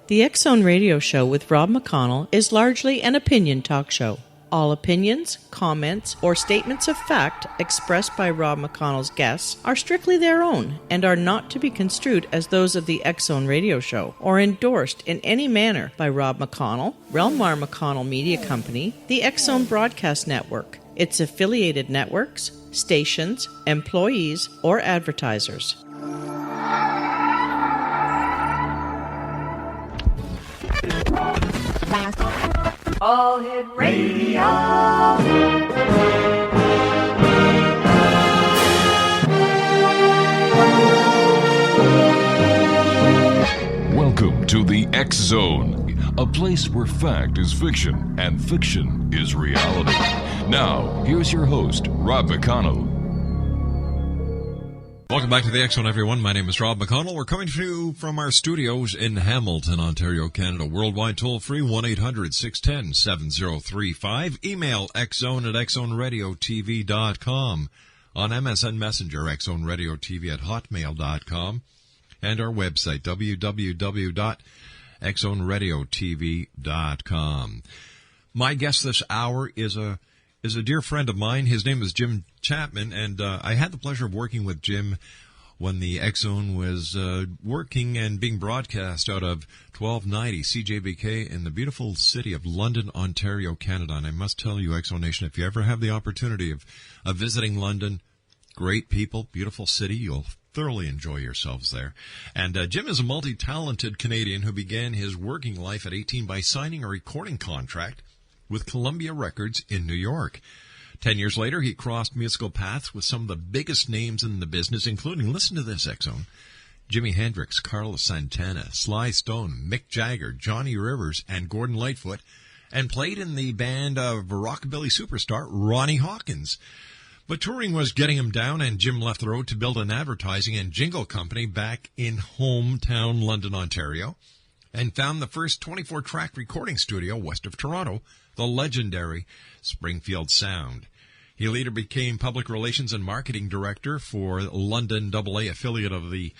The X Zone Radio Show with Rob McConnell is largely an opinion talk show. All opinions, comments, or statements of fact expressed by Rob McConnell's guests are strictly their own and are not to be construed as those of the X Zone Radio Show or endorsed in any manner by Rob McConnell, Relmar McConnell Media Company, the X Zone Broadcast Network, its affiliated networks, stations, employees, or advertisers. All Hit Radio. Welcome to the X Zone, a place where fact is fiction and fiction is reality. Now, here's your host, Rob McConnell. Welcome back to the X Zone, everyone. My name is Rob McConnell. We're coming to you from our studios in Hamilton, Ontario, Canada. Worldwide toll-free, 1-800-610-7035. Email xzone@xzoneradiotv.com. On MSN Messenger, xzoneradiotv@hotmail.com. And our website, www.xzoneradiotv.com. My guest this hour is a dear friend of mine. His name is Jim Chapman, and I had the pleasure of working with Jim when the X Zone was working and being broadcast out of 1290 CJBK in the beautiful city of London, Ontario, Canada. And I must tell you, X Zone Nation, if you ever have the opportunity of visiting London, great people, beautiful city, you'll thoroughly enjoy yourselves there. And Jim is a multi-talented Canadian who began his working life at 18 by signing a recording contract with Columbia Records in New York. 10 years later, he crossed musical paths with some of the biggest names in the business, including, listen to this, X Zone, Jimi Hendrix, Carlos Santana, Sly Stone, Mick Jagger, Johnny Rivers, and Gordon Lightfoot, and played in the band of rockabilly superstar Ronnie Hawkins. But touring was getting him down, and Jim left the road to build an advertising and jingle company back in hometown London, Ontario, and found the first 24-track recording studio west of Toronto, the legendary Springfield Sound. He later became public relations and marketing director for London AA affiliate of the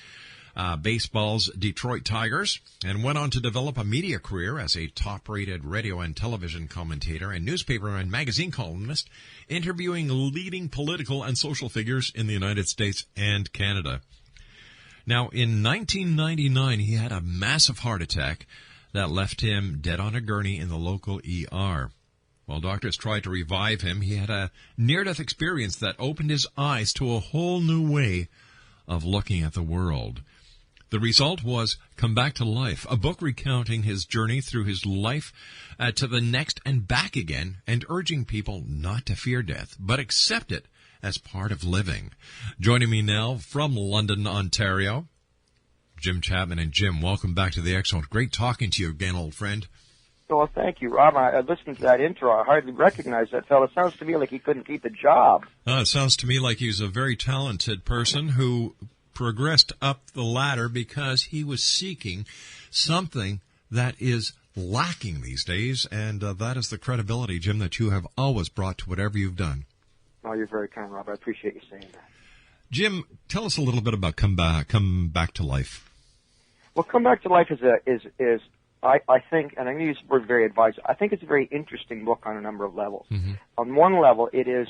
baseball's Detroit Tigers, and went on to develop a media career as a top-rated radio and television commentator and newspaper and magazine columnist, interviewing leading political and social figures in the United States and Canada. Now, in 1999, he had a massive heart attack that left him dead on a gurney in the local ER. While doctors tried to revive him, he had a near-death experience that opened his eyes to a whole new way of looking at the world. The result was Come Back to Life, a book recounting his journey through his life to the next and back again, and urging people not to fear death, but accept it as part of living. Joining me now from London, Ontario, Jim Chapman. And Jim, welcome back to the X Zone. Great talking to you again, old friend. Well, thank you, Rob. I listened to that intro. I hardly recognized that fellow. It sounds to me like he couldn't keep a job. It sounds to me like he's a very talented person who progressed up the ladder because he was seeking something that is lacking these days, and that is the credibility, Jim, that you have always brought to whatever you've done. Oh, you're very kind, Rob. I appreciate you saying that. Jim, tell us a little bit about Come Back to Life. Well, Come Back to Life is I think, and I'm going to use the word very advised, I think it's a very interesting book on a number of levels. Mm-hmm. On one level, it is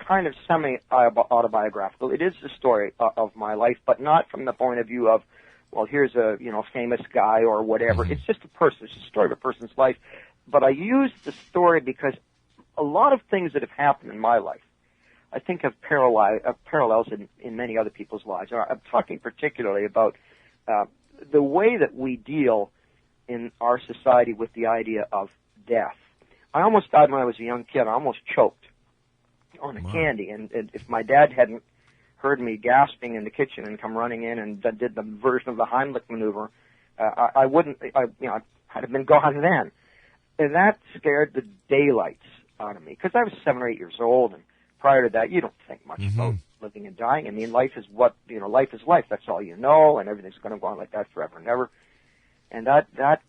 kind of semi-autobiographical. It is the story of my life, but not from the point of view of, well, here's a famous guy or whatever. Mm-hmm. It's just a person. It's a story of a person's life. But I use the story because a lot of things that have happened in my life, I think, have parallels in many other people's lives. I'm talking particularly about the way that we deal in our society with the idea of death. I almost died when I was a young kid. I almost choked on a candy, and if my dad hadn't heard me gasping in the kitchen and come running in and did the version of the Heimlich maneuver, I'd have been gone then. And that scared the daylights out of me, because I was 7 or 8 years old, and prior to that, you don't think much about living and dying. I mean, life is life is life. That's all you know, and everything's going to go on like that forever and ever. And that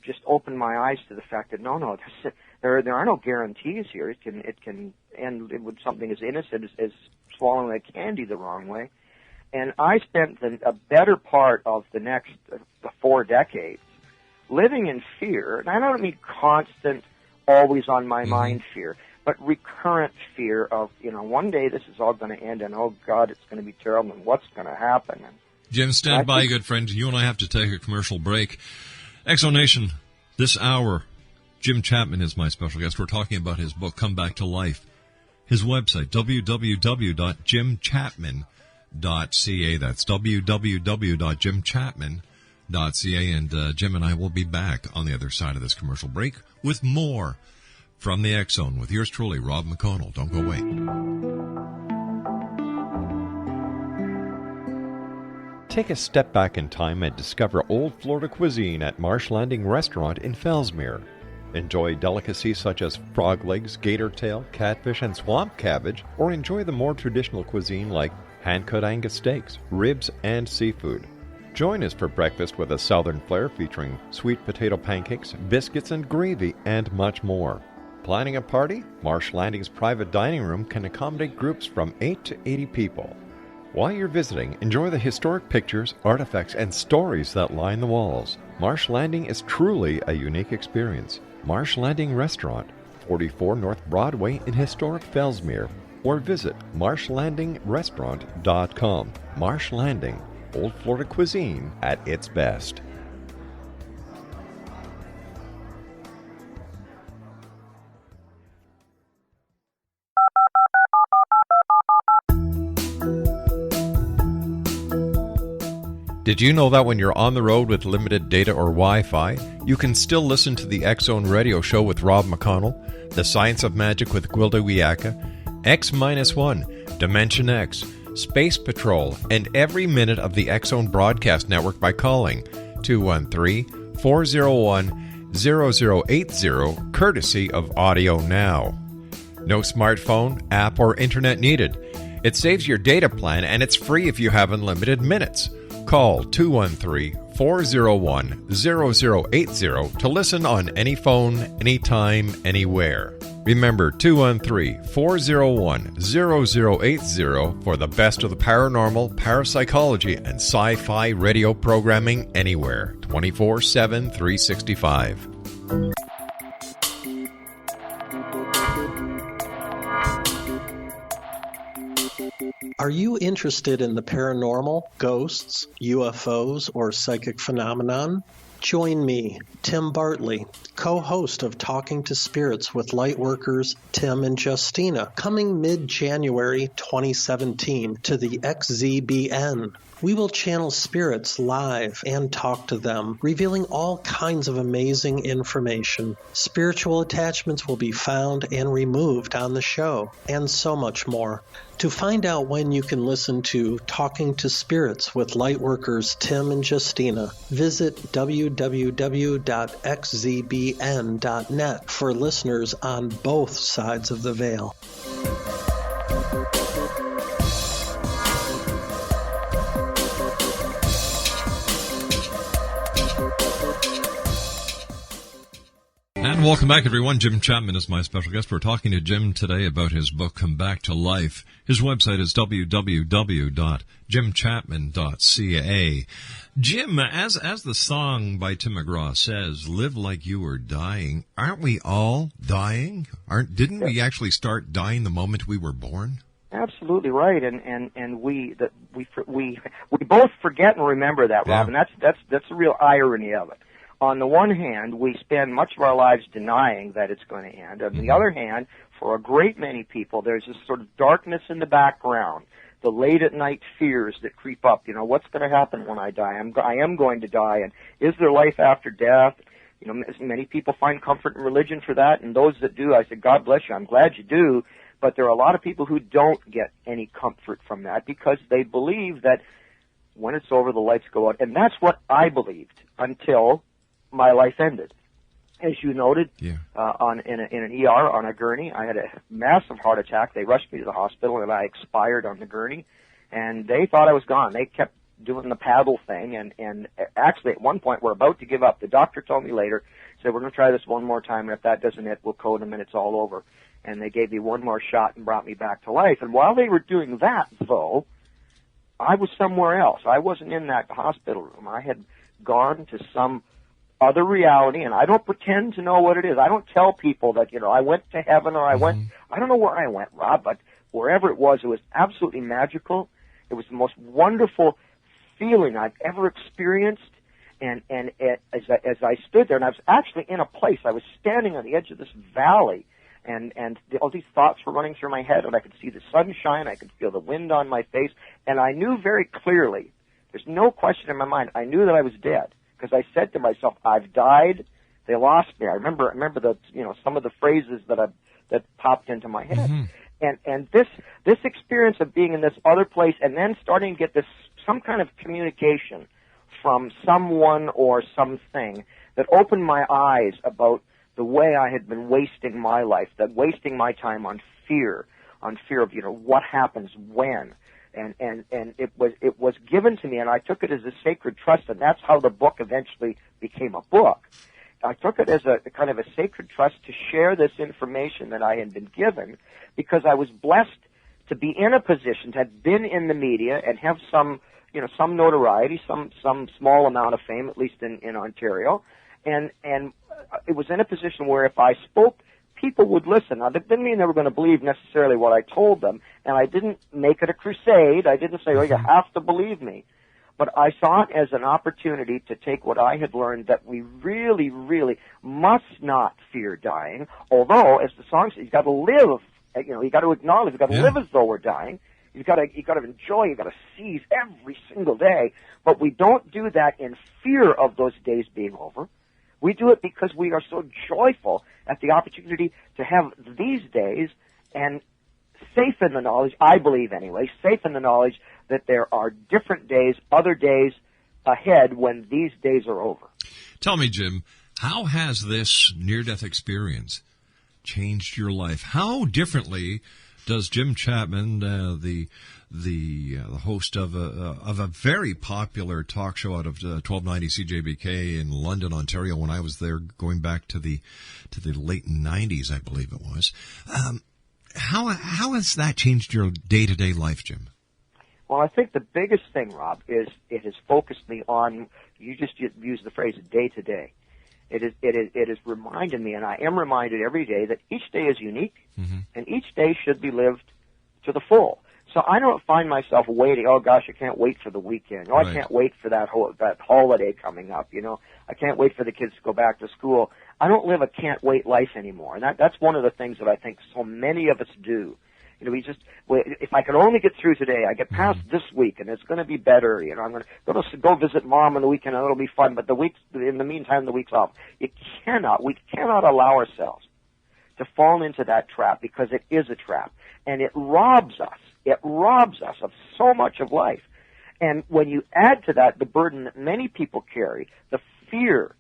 just opened my eyes to the fact that no, there are no guarantees here. It can end with something as innocent as swallowing a candy the wrong way. And I spent a better part of the next 4 decades living in fear, and I don't mean constant, always on my mind fear, but recurrent fear of, one day this is all going to end, and oh God, it's going to be terrible, and what's going to happen? And Jim, stand by, good friend. You and I have to take a commercial break. Exonation, this hour, Jim Chapman is my special guest. We're talking about his book, Come Back to Life. His website, www.jimchapman.ca. That's www.jimchapman.ca. And Jim and I will be back on the other side of this commercial break with more from the X Zone with yours truly, Rob McConnell. Don't go away. Take a step back in time and discover old Florida cuisine at Marsh Landing Restaurant in Fellsmere. Enjoy delicacies such as frog legs, gator tail, catfish, and swamp cabbage, or enjoy the more traditional cuisine like hand-cut Angus steaks, ribs, and seafood. Join us for breakfast with a southern flair featuring sweet potato pancakes, biscuits and gravy, and much more. Planning a party? Marsh Landing's private dining room can accommodate groups from 8 to 80 people. While you're visiting, enjoy the historic pictures, artifacts, and stories that line the walls. Marsh Landing is truly a unique experience. Marsh Landing Restaurant, 44 North Broadway in historic Fellsmere, or visit marshlandingrestaurant.com. Marsh Landing, old Florida cuisine at its best. Did you know that when you're on the road with limited data or Wi-Fi, you can still listen to the X Zone Radio Show with Rob McConnell, The Science of Magic with Gwilda Wiyaka, X-1, Dimension X, Space Patrol, and every minute of the X Zone broadcast network by calling 213-401-0080, courtesy of Audio Now. No smartphone, app, or internet needed. It saves your data plan, and it's free if you have unlimited minutes. Call 213-401-0080 to listen on any phone, anytime, anywhere. Remember, 213-401-0080 for the best of the paranormal, parapsychology, and sci-fi radio programming anywhere, 24/7, 365. Are you interested in the paranormal, ghosts, UFOs, or psychic phenomenon? Join me, Tim Bartley, co-host of Talking to Spirits with Lightworkers Tim and Justina, coming mid-January 2017 to the XZBN. We will channel spirits live and talk to them, revealing all kinds of amazing information. Spiritual attachments will be found and removed on the show, and so much more. To find out when you can listen to Talking to Spirits with Lightworkers Tim and Justina, visit www.xzbn.net for listeners on both sides of the veil. And welcome back, everyone. Jim Chapman is my special guest. We're talking to Jim today about his book, Come Back to Life. His website is www.jimchapman.ca. Jim, as the song by Tim McGraw says, live like you are dying. Aren't we all dying? Didn't we actually start dying the moment we were born? Absolutely right, and we both forget and remember that, Rob, and that's the real irony of it. On the one hand, we spend much of our lives denying that it's going to end. On the other hand, for a great many people, there's this sort of darkness in the background, the late-at-night fears that creep up. You know, what's going to happen when I die? I am going to die, and is there life after death? You know, many people find comfort in religion for that, and those that do, I say, God bless you, I'm glad you do, but there are a lot of people who don't get any comfort from that because they believe that when it's over, the lights go out, and that's what I believed until my life ended. As you noted, in an ER on a gurney, I had a massive heart attack. They rushed me to the hospital, and I expired on the gurney, and they thought I was gone. They kept doing the paddle thing, and actually at one point we're about to give up. The doctor told me later, said, we're going to try this one more time, and if that doesn't hit, we'll code them and it's all over. And they gave me one more shot and brought me back to life. And while they were doing that, though, I was somewhere else. I wasn't in that hospital room. I had gone to some other reality, and I don't pretend to know what it is. I don't tell people that, I went to heaven or I don't know where I went, Rob, but wherever it was absolutely magical. It was the most wonderful feeling I've ever experienced. And as I stood there, and I was actually in a place, I was standing on the edge of this valley, and all these thoughts were running through my head, and I could see the sunshine, I could feel the wind on my face, and I knew very clearly, there's no question in my mind, I knew that I was dead, because I said to myself, I've died, they lost me. I remember the, some of the phrases that popped into my head. And this experience of being in this other place and then starting to get some kind of communication from someone or something that opened my eyes about the way I had been wasting my life, that wasting my time on fear of, what happens when. And it was given to me, and I took it as a sacred trust, and that's how the book eventually became a book. I took it as a kind of a sacred trust to share this information that I had been given, because I was blessed to be in a position, to have been in the media and have some notoriety, some small amount of fame, at least in Ontario, and it was in a position where if I spoke, people would listen. Now, that didn't mean they were going to believe necessarily what I told them, and I didn't make it a crusade. I didn't say, you have to believe me. But I saw it as an opportunity to take what I had learned, that we really, really must not fear dying, although, as the song says, you've got to live, you've got to acknowledge, you've got to live as though we're dying. You've got to enjoy, you've got to seize every single day, but we don't do that in fear of those days being over. We do it because we are so joyful at the opportunity to have these days, and safe in the knowledge, I believe anyway, safe in the knowledge that there are different days, other days ahead when these days are over. Tell me, Jim, how has this near-death experience changed your life? How differently does Jim Chapman, the host of a very popular talk show out of 1290 CJBK in London, Ontario, when I was there, going back to the late 90s, I believe it was. How has that changed your day-to-day life, Jim? Well, I think the biggest thing, Rob, is it has focused me on, you just used the phrase day-to-day. It has reminded me, and I am reminded every day, that each day is unique, and each day should be lived to the full. So I don't find myself waiting, oh gosh, I can't wait for the weekend. Oh, I can't wait for that holiday coming up, I can't wait for the kids to go back to school. I don't live a can't wait life anymore. And that's one of the things that I think so many of us do. If I could only get through today, I get past this week, and it's going to be better. I'm going to go visit mom on the weekend, and it'll be fun. But in the meantime, the week's off. We cannot allow ourselves to fall into that trap, because it is a trap, and it robs us. It robs us of so much of life. And when you add to that the burden that many people carry, the fear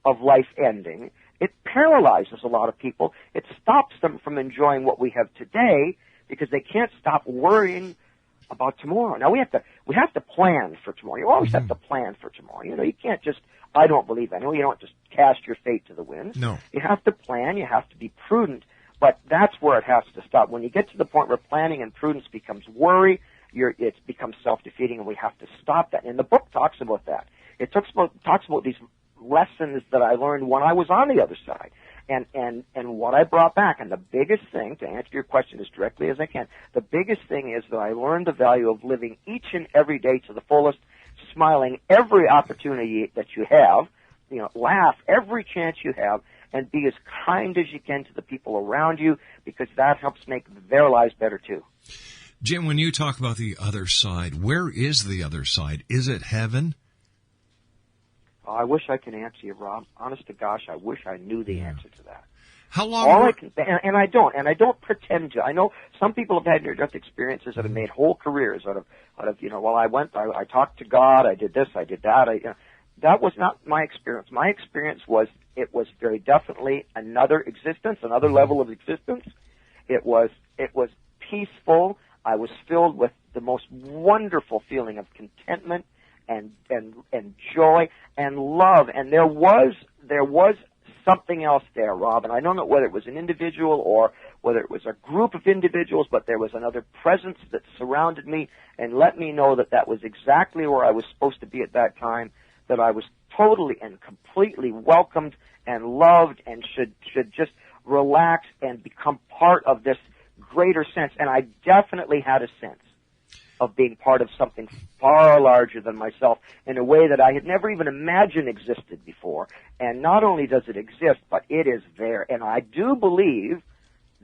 of life ending, it paralyzes a lot of people. It stops them from enjoying what we have today, because they can't stop worrying about tomorrow. Now we have to plan for tomorrow. You always have to plan for tomorrow. You can't just, I don't believe anyway, you don't just cast your fate to the wind. No. You have to plan, you have to be prudent, but that's where it has to stop. When you get to the point where planning and prudence becomes worry, it becomes self-defeating, and we have to stop that. And the book talks about that. It talks about these lessons that I learned when I was on the other side. And what I brought back, and the biggest thing, to answer your question as directly as I can, the biggest thing is that I learned the value of living each and every day to the fullest, smiling every opportunity that you have, laugh every chance you have, and be as kind as you can to the people around you, because that helps make their lives better too. Jim, when you talk about the other side, where is the other side? Is it heaven? Oh, I wish I could answer you, Rob. Honest to gosh, I wish I knew the answer to that. How long? And I don't pretend to. I know some people have had near-death experiences that have made whole careers out of I talked to God, I did this, I did that. That was not my experience. My experience was, it was very definitely another existence, another level of existence. It was peaceful. I was filled with the most wonderful feeling of contentment and joy and love. And there was something else there, Rob, and I don't know whether it was an individual or whether it was a group of individuals, but there was another presence that surrounded me and let me know that that was exactly where I was supposed to be at that time, that I was totally and completely welcomed and loved and should just relax and become part of this greater sense. And I definitely had a sense of being part of something far larger than myself in a way that I had never even imagined existed before. And not only does it exist, but it is there. And I do believe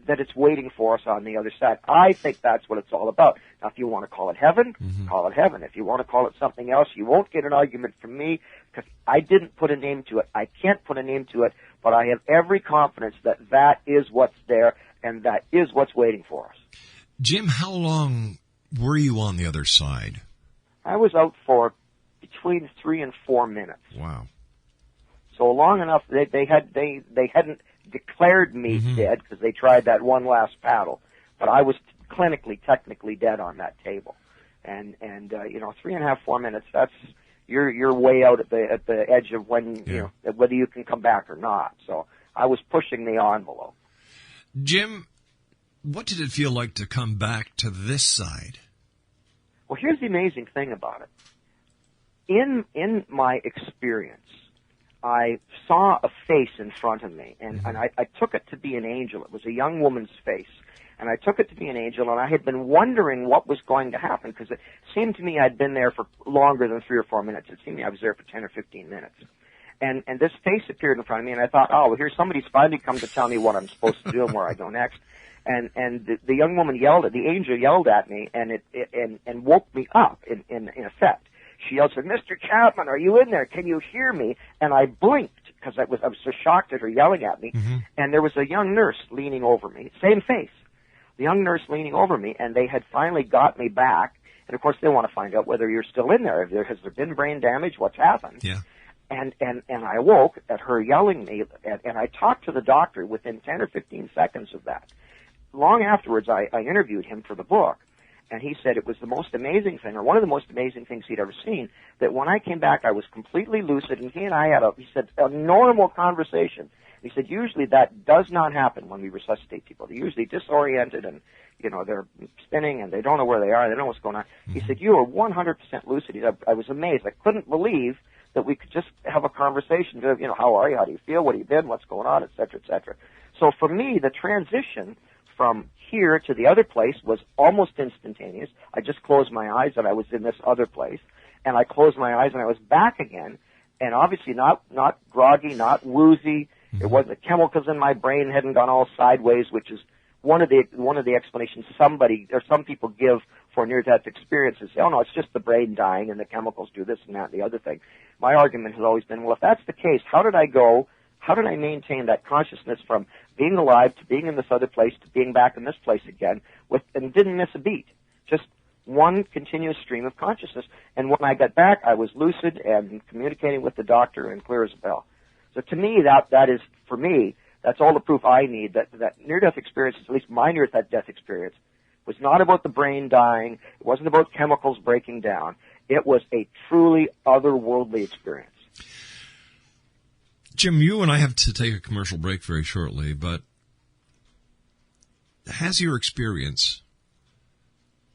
that it's waiting for us on the other side. I think that's what it's all about. Now, if you want to call it heaven, call it heaven. If you want to call it something else, you won't get an argument from me because I didn't put a name to it. I can't put a name to it, but I have every confidence that that is what's there and that is what's waiting for us. Jim, how long were you on the other side? I was out for between 3 and 4 minutes. Wow. So long enough they hadn't declared me dead because they tried that one last paddle, but I was clinically, technically dead on that table. And 3.5, 4 minutes. That's you're way out at the edge of when whether you can come back or not. So I was pushing the envelope. Jim, what did it feel like to come back to this side? Well, here's the amazing thing about it. In my experience, I saw a face in front of me, and I took it to be an angel. It was a young woman's face, and I took it to be an angel, and I had been wondering what was going to happen, because it seemed to me I'd been there for longer than 3 or 4 minutes. It seemed to me I was there for 10 or 15 minutes. And this face appeared in front of me, and I thought, oh, well, here's somebody's finally come to tell me what I'm supposed to do and where I go next. And the young woman the angel yelled at me, and woke me up in effect. She yelled, said, "Mr. Chapman, are you in there? Can you hear me?" And I blinked because I was so shocked at her yelling at me. And there was a young nurse leaning over me, same face, the young nurse leaning over me, and they had finally got me back. And of course, they want to find out whether you're still in there. Has there been brain damage? What's happened? Yeah. And I awoke at her yelling me, and I talked to the doctor within 10 or 15 seconds of that. Long afterwards, I interviewed him for the book. And he said it was the most amazing thing, or one of the most amazing things he'd ever seen, that when I came back, I was completely lucid, and he and I had a normal conversation. He said, usually that does not happen when we resuscitate people. They're usually disoriented, and, they're spinning, and they don't know where they are, they don't know what's going on. He said, you are 100% lucid. He said, I was amazed. I couldn't believe that we could just have a conversation of, how are you, how do you feel, what have you been, what's going on, et cetera, et cetera. So for me, the transition from here to the other place was almost instantaneous. I just closed my eyes and I was in this other place, and I closed my eyes and I was back again, and obviously not groggy, not woozy. It wasn't, the chemicals in my brain hadn't gone all sideways, which is one of the explanations some people give for near-death experiences. Say, oh no, it's just the brain dying and the chemicals do this and that and the other thing. My argument has always been, well, if that's the case, how did I maintain that consciousness from being alive to being in this other place to being back in this place again and didn't miss a beat? Just one continuous stream of consciousness. And when I got back, I was lucid and communicating with the doctor and clear as a bell. So to me, that is, for me, that's all the proof I need that near-death experience, at least my near-death experience, was not about the brain dying. It wasn't about chemicals breaking down. It was a truly otherworldly experience. Jim, you and I have to take a commercial break very shortly, but has your experience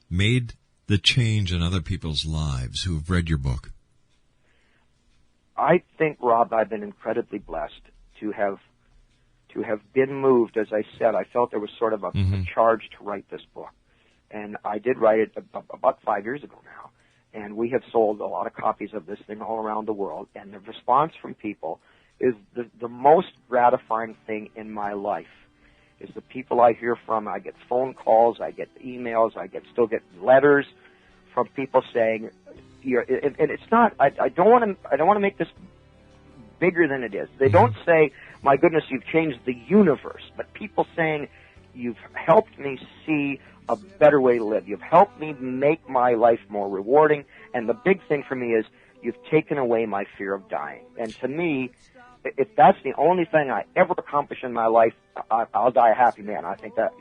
made the change in other people's lives who have read your book? I think, Rob, I've been incredibly blessed to have been moved. As I said, I felt there was sort of a charge to write this book. And I did write it about 5 years ago now. And we have sold a lot of copies of this thing all around the world. And the response from people is the most gratifying thing in my life, is the people I hear from. I get phone calls, I get emails, I still get letters from people saying, and it's not, I don't want to make this bigger than it is. They don't say, my goodness, you've changed the universe, but people saying, you've helped me see a better way to live. You've helped me make my life more rewarding. And the big thing for me is you've taken away my fear of dying. And to me, if that's the only thing I ever accomplish in my life, I'll die a happy man. I think that,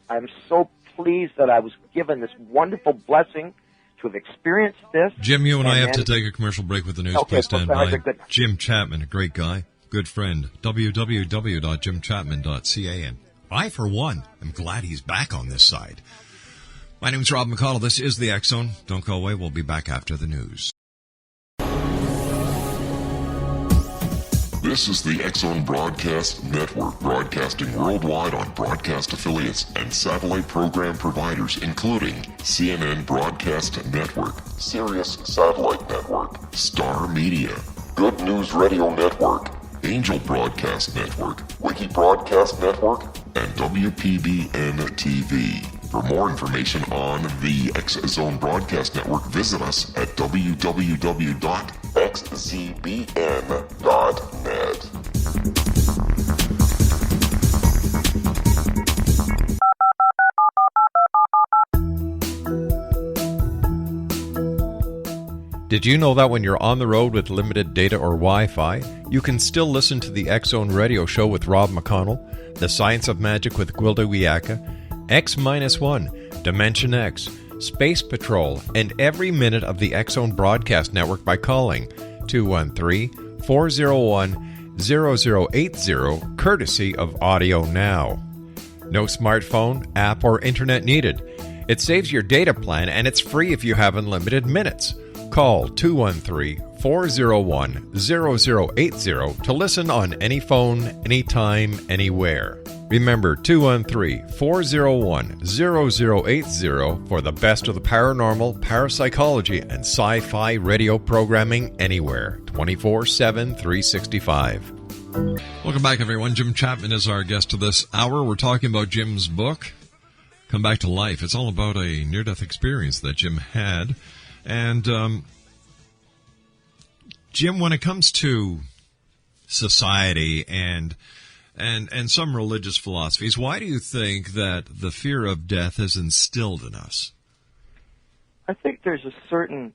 I'm so pleased that I was given this wonderful blessing to have experienced this. Jim, you and I have to take a commercial break with the news. Okay, please stand by. Jim Chapman, a great guy, good friend. www.jimchapman.ca. And I, for one, am glad he's back on this side. My name's Rob McConnell. This is the X Zone. Don't go away. We'll be back after the news. This is the X-Zone Broadcast Network, broadcasting worldwide on broadcast affiliates and satellite program providers, including CNN Broadcast Network, Sirius Satellite Network, Star Media, Good News Radio Network, Angel Broadcast Network, Wiki Broadcast Network, and WPBN TV. For more information on the X-Zone Broadcast Network, visit us at www.xzbn.net. Did you know that when you're on the road with limited data or Wi-Fi, you can still listen to the X-Zone Radio Show with Rob McConnell, The Science of Magic with Gwilda Wiyaka, X-1, Dimension X, Space Patrol, and every minute of the X-Zone Broadcast Network by calling 213-401-0080, courtesy of Audio Now. No smartphone, app, or internet needed. It saves your data plan, and it's free if you have unlimited minutes. Call 213-401-0080 to listen on any phone, anytime, anywhere. Remember, 213-401-0080 for the best of the paranormal, parapsychology, and sci-fi radio programming anywhere, 24/7, 365. Welcome back, everyone. Jim Chapman is our guest of this hour. We're talking about Jim's book, Come Back to Life. It's all about a near-death experience that Jim had. And, Jim, when it comes to society and some religious philosophies, why do you think that the fear of death is instilled in us? I think there's a certain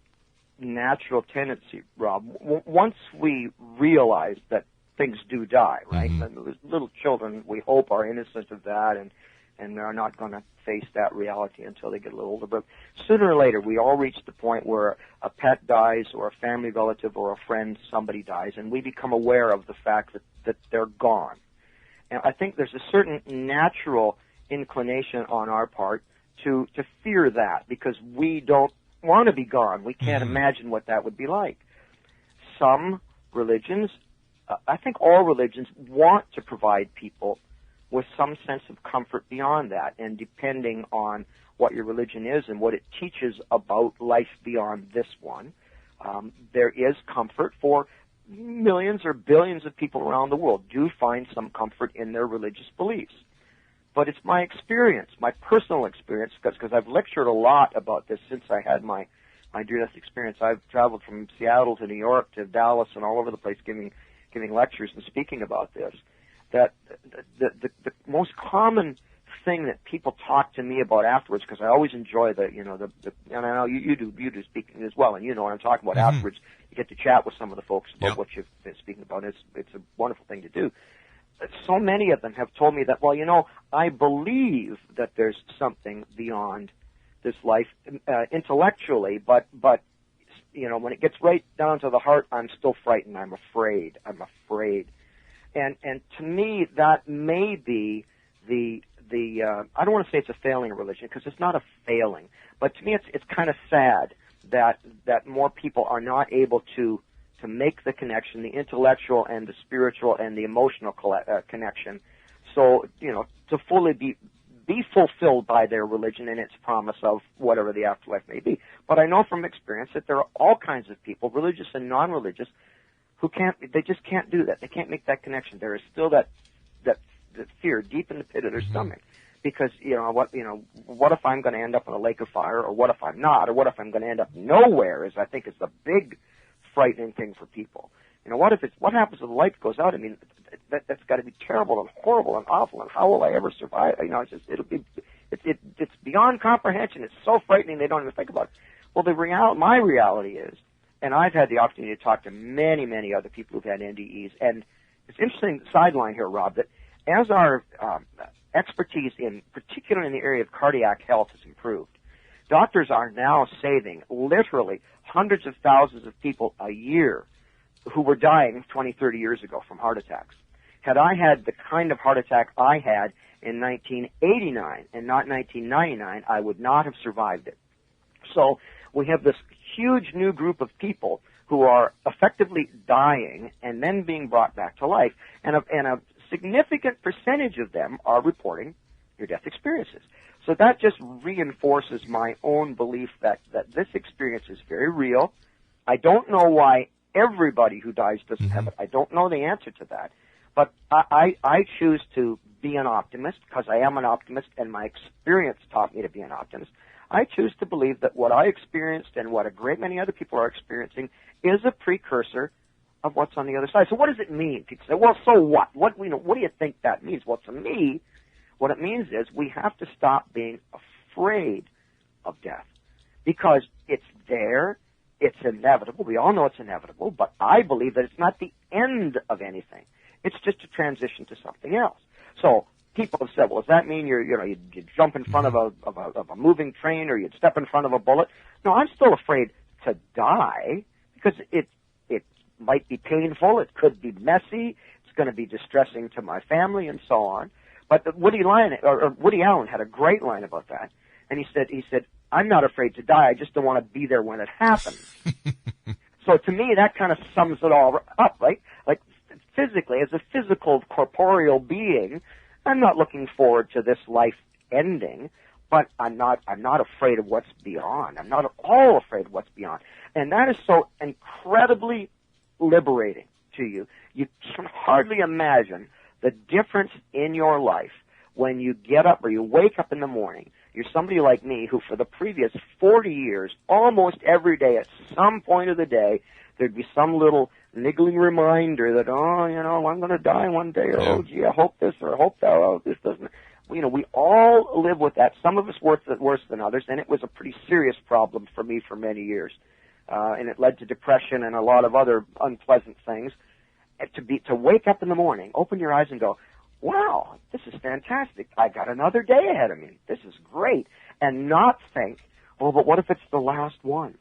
natural tendency, Rob. Once we realize that things do die, right? Mm-hmm. Little children, we hope, are innocent of that and they're not going to face that reality until they get a little older. But sooner or later, we all reach the point where a pet dies or a family relative or a friend, somebody dies, and we become aware of the fact that they're gone. And I think there's a certain natural inclination on our part to fear that because we don't want to be gone. We can't imagine what that would be like. Some religions, I think all religions, want to provide people with some sense of comfort beyond that. And depending on what your religion is and what it teaches about life beyond this one, there is comfort for millions or billions of people around the world do find some comfort in their religious beliefs. But it's my experience, my personal experience, because I've lectured a lot about this since I had my near-death experience. I've traveled from Seattle to New York to Dallas and all over the place giving lectures and speaking about this. That the most common thing that people talk to me about afterwards, because I always enjoy the and I know you do speaking as well, and you know what I'm talking about afterwards. You get to chat with some of the folks about what you've been speaking about. It's a wonderful thing to do. So many of them have told me that, I believe that there's something beyond this life intellectually, but when it gets right down to the heart, I'm still frightened. I'm afraid. And to me, that may be the I don't want to say it's a failing of religion because it's not a failing, but to me it's kind of sad that more people are not able to make the connection, the intellectual and the spiritual and the emotional connection. So to fully be fulfilled by their religion and its promise of whatever the afterlife may be. But I know from experience that there are all kinds of people, religious and non-religious, who they just can't do that. They can't make that connection. There is still that fear deep in the pit of their stomach, because what if I'm going to end up in a lake of fire, or what if I'm not, or what if I'm going to end up nowhere? I think is the big frightening thing for people. What happens if the light goes out? I mean, that's got to be terrible and horrible and awful. And how will I ever survive? It's beyond comprehension. It's so frightening they don't even think about it. Well, my reality is. And I've had the opportunity to talk to many, many other people who've had NDEs. And it's interesting sideline here, Rob, that as our expertise particularly in the area of cardiac health has improved, doctors are now saving literally hundreds of thousands of people a year who were dying 20, 30 years ago from heart attacks. Had I had the kind of heart attack I had in 1989 and not 1999, I would not have survived it. So we have this huge new group of people who are effectively dying and then being brought back to life, and a significant percentage of them are reporting near-death experiences. So that just reinforces my own belief that this experience is very real. I don't know why everybody who dies doesn't have it. I don't know the answer to that. But I choose to be an optimist because I am an optimist, and my experience taught me to be an optimist. I choose to believe that what I experienced and what a great many other people are experiencing is a precursor of what's on the other side. So what does it mean? People say, well, so what? What do you think that means? Well, to me, what it means is we have to stop being afraid of death because it's there, it's inevitable. We all know it's inevitable, but I believe that it's not the end of anything. It's just a transition to something else. So people have said, well, does that mean you'd jump in front of a moving train or you'd step in front of a bullet? No, I'm still afraid to die because it might be painful. It could be messy. It's going to be distressing to my family and so on. But Woody Allen had a great line about that. And he said, I'm not afraid to die. I just don't want to be there when it happens. So to me, that kind of sums it all up, right? Like physically, as a physical, corporeal being, I'm not looking forward to this life ending, but I'm not afraid of what's beyond. I'm not at all afraid of what's beyond. And that is so incredibly liberating to you. You can hardly imagine the difference in your life when you get up or you wake up in the morning. You're somebody like me who for the previous 40 years, almost every day at some point of the day, there'd be some little niggling reminder that, I'm going to die one day, or, oh, gee, I hope this, or I hope that, oh, this doesn't. We all live with that. Some of us worse than others, and it was a pretty serious problem for me for many years. And it led to depression and a lot of other unpleasant things. And to wake up in the morning, open your eyes and go, wow, this is fantastic. I got another day ahead of me. This is great. And not think, oh, but what if it's the last one?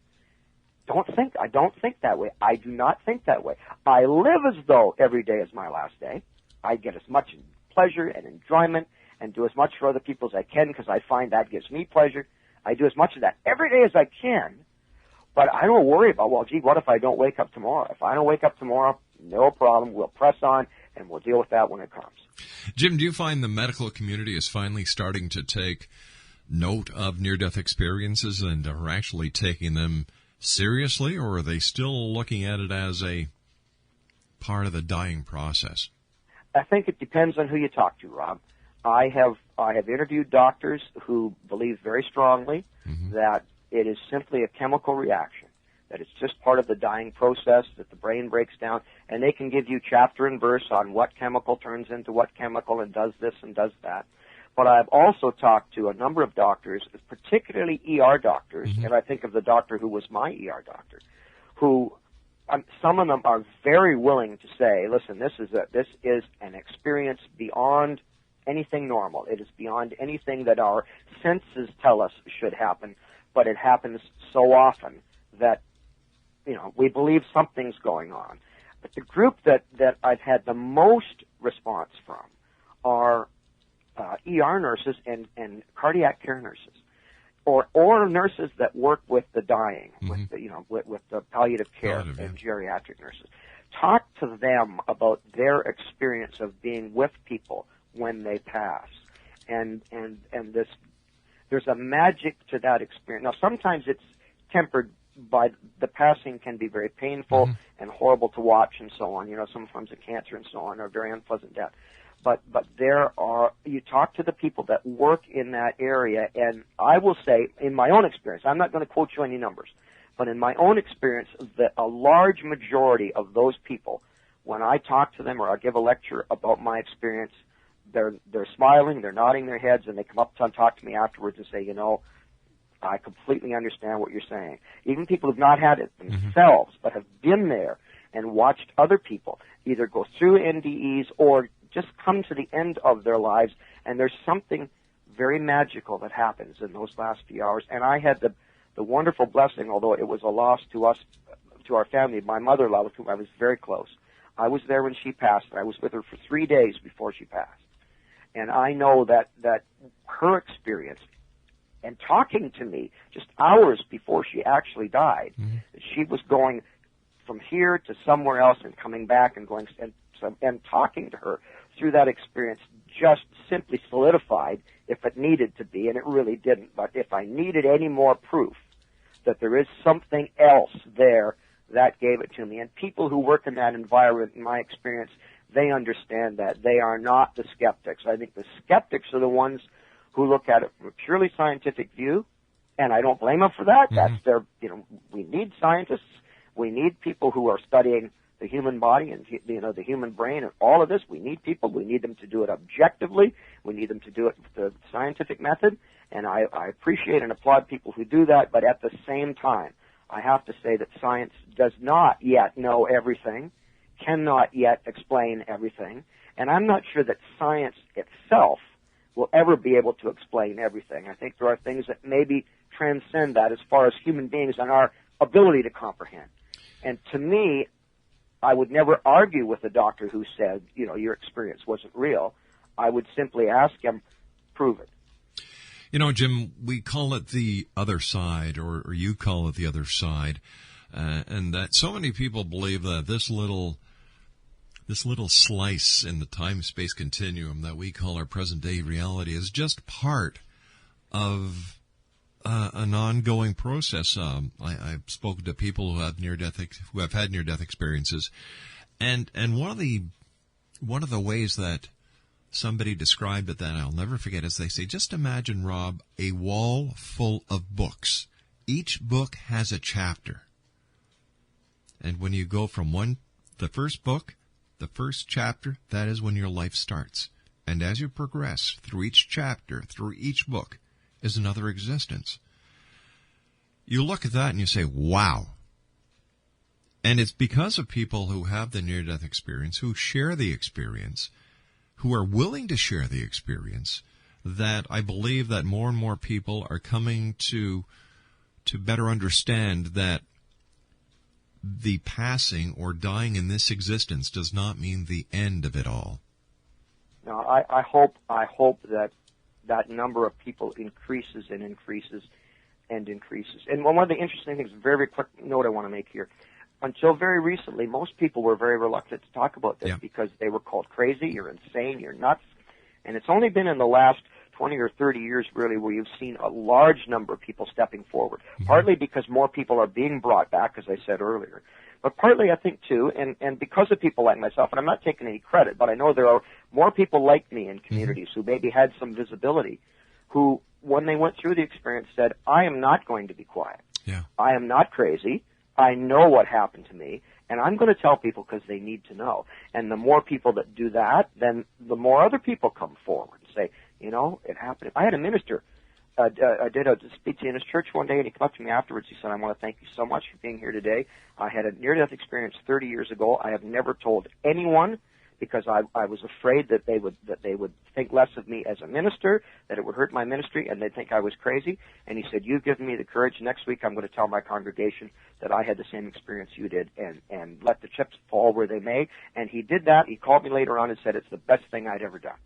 I don't think that way. I do not think that way. I live as though every day is my last day. I get as much pleasure and enjoyment and do as much for other people as I can because I find that gives me pleasure. I do as much of that every day as I can, but I don't worry about, well, gee, what if I don't wake up tomorrow? If I don't wake up tomorrow, no problem. We'll press on and we'll deal with that when it comes. Jim, do you find the medical community is finally starting to take note of near-death experiences and are actually taking them seriously, or are they still looking at it as a part of the dying process? I think it depends on who you talk to, Rob. I have interviewed doctors who believe very strongly that it is simply a chemical reaction, that it's just part of the dying process, that the brain breaks down, and they can give you chapter and verse on what chemical turns into what chemical and does this and does that. But I've also talked to a number of doctors, particularly ER doctors, and I think of the doctor who was my ER doctor, who some of them are very willing to say, listen, this is an experience beyond anything normal. It is beyond anything that our senses tell us should happen, but it happens so often that, we believe something's going on. But the group that I've had the most response from are ER nurses and cardiac care nurses, or nurses that work with the dying, with the palliative care and geriatric nurses. Talk to them about their experience of being with people when they pass, and there's a magic to that experience. Now, sometimes it's tempered by the passing can be very painful and horrible to watch and so on. Some forms of cancer and so on are very unpleasant death. But you talk to the people that work in that area, and I will say, in my own experience, I'm not going to quote you any numbers, but in my own experience, that a large majority of those people, when I talk to them or I give a lecture about my experience, they're smiling, they're nodding their heads, and they come up and talk to me afterwards and say, I completely understand what you're saying. Even people who've not had it themselves, but have been there and watched other people either go through NDEs or just come to the end of their lives, and there's something very magical that happens in those last few hours. And I had the wonderful blessing, although it was a loss to us, to our family, my mother-in-law, with whom I was very close. I was there when she passed, and I was with her for 3 days before she passed. And I know that her experience, and talking to me just hours before she actually died, she was going from here to somewhere else and coming back and going and talking to her through that experience just simply solidified, if it needed to be, and it really didn't, but if I needed any more proof that there is something else there, that gave it to me. And people who work in that environment, in my experience, they understand that. They are not the skeptics. I think the skeptics are the ones who look at it from a purely scientific view, and I don't blame them for that. Mm-hmm. That's their, we need scientists. We need people who are studying the human body and, the human brain and all of this. We need people. We need them to do it objectively. We need them to do it with the scientific method. And I appreciate and applaud people who do that, but at the same time, I have to say that science does not yet know everything, cannot yet explain everything, and I'm not sure that science itself will ever be able to explain everything. I think there are things that maybe transcend that as far as human beings and our ability to comprehend. And to me, I would never argue with a doctor who said, your experience wasn't real. I would simply ask him, prove it. Jim, we call it the other side, or you call it the other side, and that so many people believe that this little slice in the time-space continuum that we call our present-day reality is just part of an ongoing process. I've spoken to people who have had near-death experiences, and one of the ways that somebody described it that I'll never forget is they say, just imagine, Rob, a wall full of books. Each book has a chapter. And when you go from the first book, the first chapter, that is when your life starts. And as you progress through each chapter, through each book, is another existence. You look at that and you say, wow. And it's because of people who have the near-death experience, who share the experience, who are willing to share the experience, that I believe that more and more people are coming to better understand that the passing or dying in this existence does not mean the end of it all. Now, I hope that number of people increases and increases and increases. And one of the interesting things, very, very quick note I want to make here, until very recently, most people were very reluctant to talk about this because they were called crazy, you're insane, you're nuts. And it's only been in the last 20 or 30 years, really, where you've seen a large number of people stepping forward, partly because more people are being brought back, as I said earlier, but partly, I think, too, and because of people like myself, and I'm not taking any credit, but I know there are more people like me in communities who maybe had some visibility, who, when they went through the experience, said, I am not going to be quiet. Yeah. I am not crazy. I know what happened to me, and I'm going to tell people because they need to know. And the more people that do that, then the more other people come forward and say, it happened. I had a minister, I did a speech in his church one day, and he came up to me afterwards. He said, I want to thank you so much for being here today. I had a near-death experience 30 years ago. I have never told anyone because I was afraid that they would think less of me as a minister, that it would hurt my ministry, and they'd think I was crazy. And he said, you've given me the courage. Next week I'm going to tell my congregation that I had the same experience you did, and let the chips fall where they may. And he did that. He called me later on and said it's the best thing I'd ever done.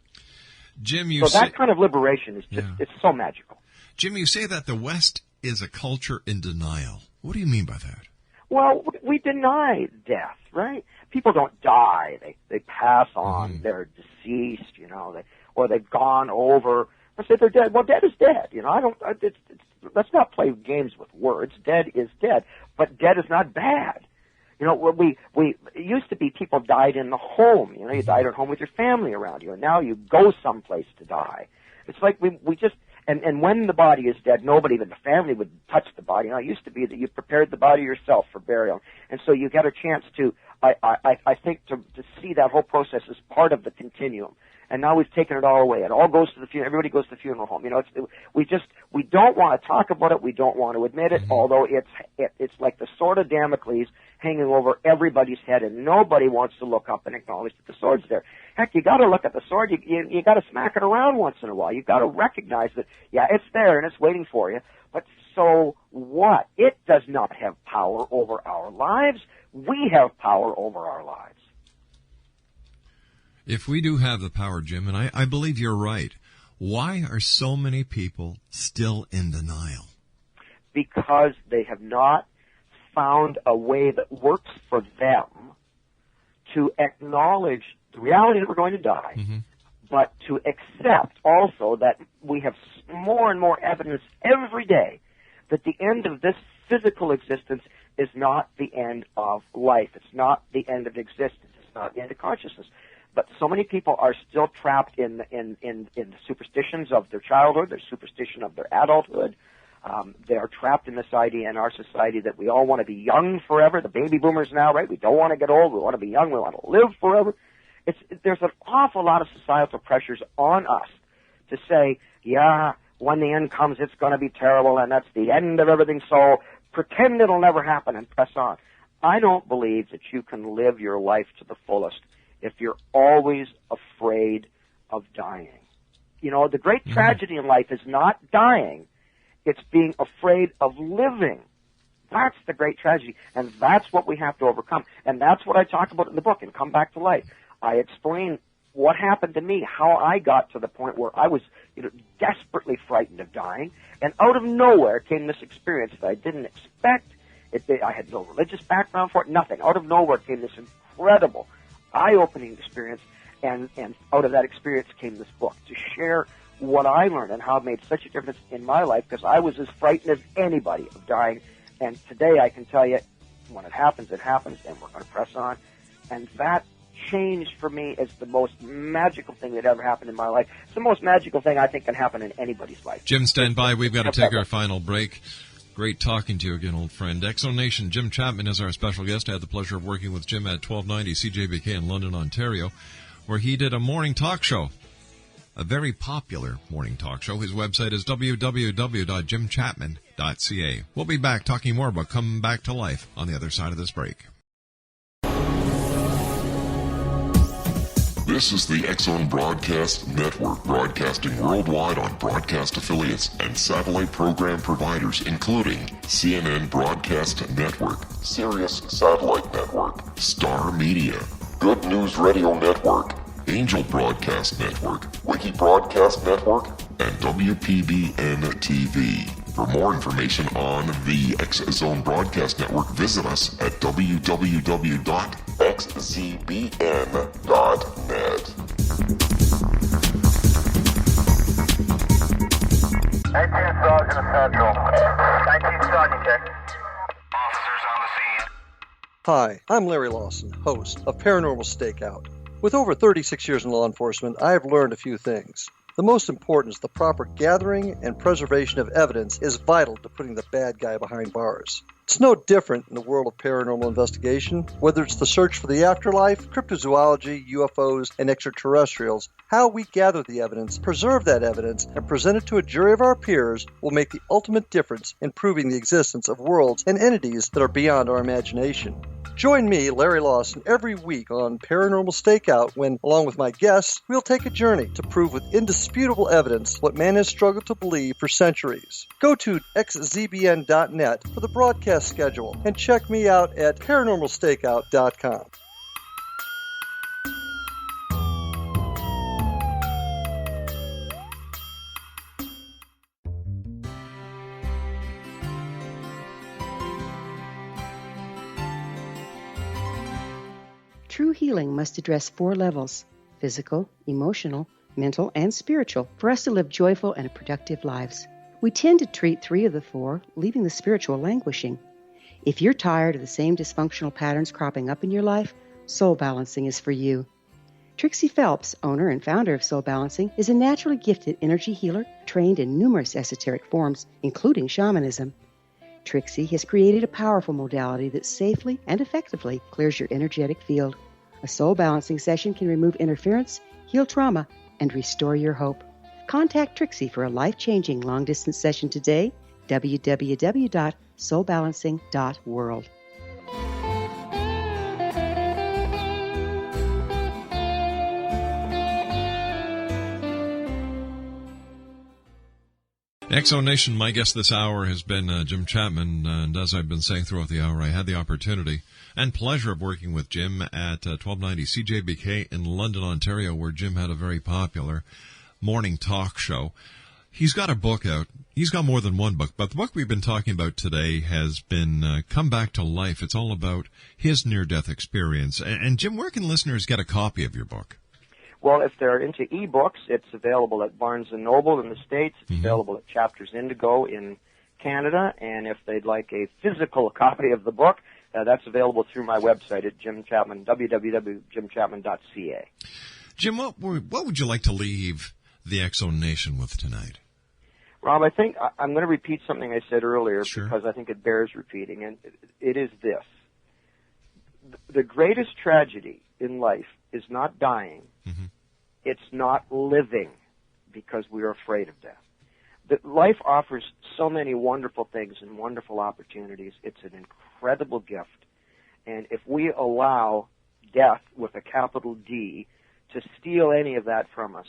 Jim, that kind of liberation is just, it's so magical. Jim, you say that the West is a culture in denial. What do you mean by that? Well, we deny death, right? People don't die. They pass on. They're deceased, or they've gone over. I say they're dead. Well, dead is dead. Let's not play games with words. Dead is dead. But dead is not bad. It used to be people died in the home. You died at home with your family around you, and now you go someplace to die. It's like we just, and when the body is dead, nobody, even the family, would touch the body. It used to be that you prepared the body yourself for burial, and so you get a chance to, I think, to see that whole process as part of the continuum. And now we've taken it all away. It all goes to the funeral. Everybody goes to the funeral home. We don't want to talk about it. We don't want to admit it. Although it's like the sword of Damocles hanging over everybody's head, and nobody wants to look up and acknowledge that the sword's there. Heck, you got to look at the sword. You got to smack it around once in a while. You got to recognize that, it's there and it's waiting for you. But so what? It does not have power over our lives. We have power over our lives. If we do have the power, Jim, and I believe you're right, why are so many people still in denial? Because they have not found a way that works for them to acknowledge the reality that we're going to die, but to accept also that we have more and more evidence every day that the end of this physical existence is not the end of life. It's not the end of existence. It's not the end of consciousness. But so many people are still trapped in the superstitions of their childhood, their superstition of their adulthood. They are trapped in this idea in our society that we all want to be young forever. The baby boomers now, right? We don't want to get old. We want to be young. We want to live forever. There's an awful lot of societal pressures on us to say, yeah, when the end comes, it's going to be terrible, and that's the end of everything, so pretend it'll never happen and press on. I don't believe that you can live your life to the fullest if you're always afraid of dying. You know, the great tragedy in life is not dying. It's being afraid of living. That's the great tragedy, and that's what we have to overcome. And that's what I talk about in the book, in Come Back to Life. I explain what happened to me, how I got to the point where I was, desperately frightened of dying, and out of nowhere came this experience that I didn't expect. I had no religious background for it, nothing. Out of nowhere came this incredible, eye-opening experience, and out of that experience came this book to share what I learned and how it made such a difference in my life, because I was as frightened as anybody of dying. And today I can tell you, when it happens, and we're going to press on. And that change for me is the most magical thing that ever happened in my life. It's the most magical thing I think can happen in anybody's life. Jim, stand by. We've got to take our final break. Great talking to you again, old friend. Exo Nation, Jim Chapman is our special guest. I had the pleasure of working with Jim at 1290 CJBK in London, Ontario, where he did a morning talk show. A very popular morning talk show. His website is www.jimchapman.ca. We'll be back talking more about Come Back to Life on the other side of this break. This is the X-Zone Broadcast Network, broadcasting worldwide on broadcast affiliates and satellite program providers, including CNN Broadcast Network, Sirius Satellite Network, Star Media, Good News Radio Network, Angel Broadcast Network, Wiki Broadcast Network, and WPBN TV. For more information on the X-Zone Broadcast Network, visit us at www.xzbn.net. 19 Sergeant Central. 19 Sergeant, check. Officers on the scene. Hi, I'm Larry Lawson, host of Paranormal Stakeout. With over 36 years in law enforcement, I have learned a few things. The most important is the proper gathering and preservation of evidence is vital to putting the bad guy behind bars. It's no different in the world of paranormal investigation. Whether it's the search for the afterlife, cryptozoology, UFOs, and extraterrestrials, how we gather the evidence, preserve that evidence, and present it to a jury of our peers will make the ultimate difference in proving the existence of worlds and entities that are beyond our imagination. Join me, Larry Lawson, every week on Paranormal Stakeout when, along with my guests, we'll take a journey to prove with indisputable evidence what man has struggled to believe for centuries. Go to xzbn.net for the broadcast schedule and check me out at paranormalstakeout.com. True healing must address 4 levels: physical, emotional, mental, and spiritual, for us to live joyful and productive lives. We tend to treat 3 of the 4, leaving the spiritual languishing. If you're tired of the same dysfunctional patterns cropping up in your life, Soul Balancing is for you. Trixie Phelps, owner and founder of Soul Balancing, is a naturally gifted energy healer trained in numerous esoteric forms, including shamanism. Trixie has created a powerful modality that safely and effectively clears your energetic field. A soul balancing session can remove interference, heal trauma, and restore your hope. Contact Trixie for a life-changing long-distance session today. www.soulbalancing.world. Exo Nation, my guest this hour has been Jim Chapman, and as I've been saying throughout the hour, I had the opportunity and pleasure of working with Jim at 1290 CJBK in London, Ontario, where Jim had a very popular morning talk show. He's got a book out. He's got more than one book, but the book we've been talking about today has been Come Back to Life. It's all about his near-death experience. And Jim, where can listeners get a copy of your book? Well, if they're into ebooks, it's available at Barnes & Noble in the States. It's available at Chapters Indigo in Canada. And if they'd like a physical copy of the book, that's available through my website at Jim Chapman, www.jimchapman.ca. Jim, what would you like to leave the X-Zone Nation with tonight? Rob, I think I'm going to repeat something I said earlier because I think it bears repeating, and it is this. The greatest tragedy in life is not dying. It's not living because we're afraid of death. Life offers so many wonderful things and wonderful opportunities. It's an incredible gift. And if we allow death with a capital D to steal any of that from us,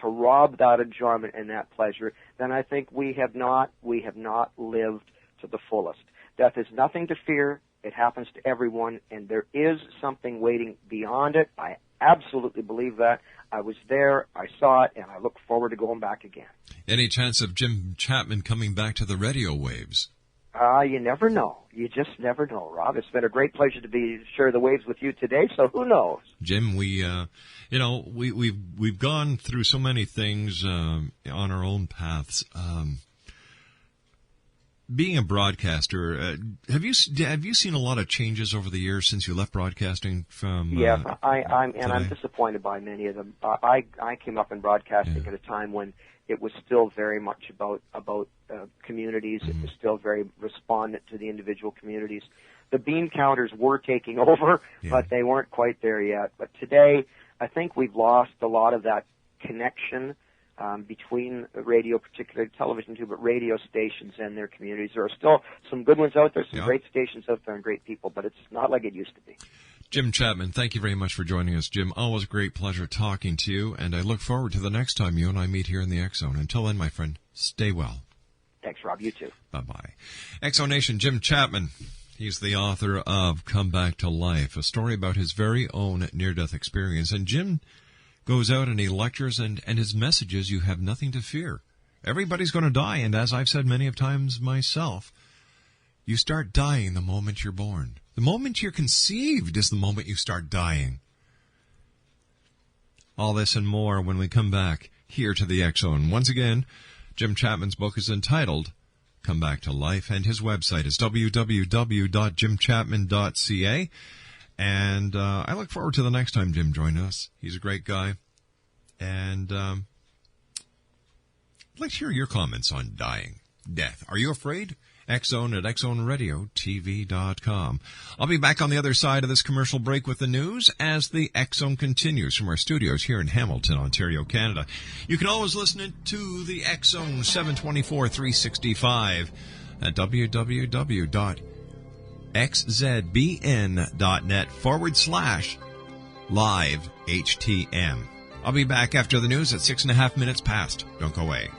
to rob that enjoyment and that pleasure, then I think we have not lived to the fullest. Death is nothing to fear. It happens to everyone, and there is something waiting beyond it. I absolutely believe that. I was there, I saw it, and I look forward to going back again. Any chance of Jim Chapman coming back to the radio waves? You never know. You just never know, Rob. It's been a great pleasure to share the waves with you today, so who knows? Jim, we've gone through so many things on our own paths. Being a broadcaster, have you seen a lot of changes over the years since you left broadcasting from? Yes, I'm disappointed by many of them. I came up in broadcasting at a time when it was still very much about communities. It was still very respondent to the individual communities. The bean counters were taking over, but they weren't quite there yet. But today, I think we've lost a lot of that connection between radio, particularly television too, but radio stations and their communities. There are still some good ones out there, some great stations out there and great people, but it's not like it used to be. Jim Chapman, thank you very much for joining us. Jim, always a great pleasure talking to you, and I look forward to the next time you and I meet here in the X-Zone. Until then, my friend, stay well. Thanks, Rob. You too. Bye-bye. X-Zone Nation, Jim Chapman. He's the author of Come Back to Life, a story about his very own near-death experience. And Jim goes out and he lectures, and his message is you have nothing to fear. Everybody's going to die, and as I've said many of times myself, you start dying the moment you're born. The moment you're conceived is the moment you start dying. All this and more when we come back here to the X-Zone. Once again, Jim Chapman's book is entitled Come Back to Life, and his website is www.jimchapman.ca. And I look forward to the next time Jim joins us. He's a great guy. And I'd like to hear your comments on dying, death. Are you afraid? X-Zone at XZoneRadioTV.com. I'll be back on the other side of this commercial break with the news as the X-Zone continues from our studios here in Hamilton, Ontario, Canada. You can always listen to the X-Zone 724-365 at www.xzbn.net/live HTM. I'll be back after the news at 6.5 minutes past. Don't go away.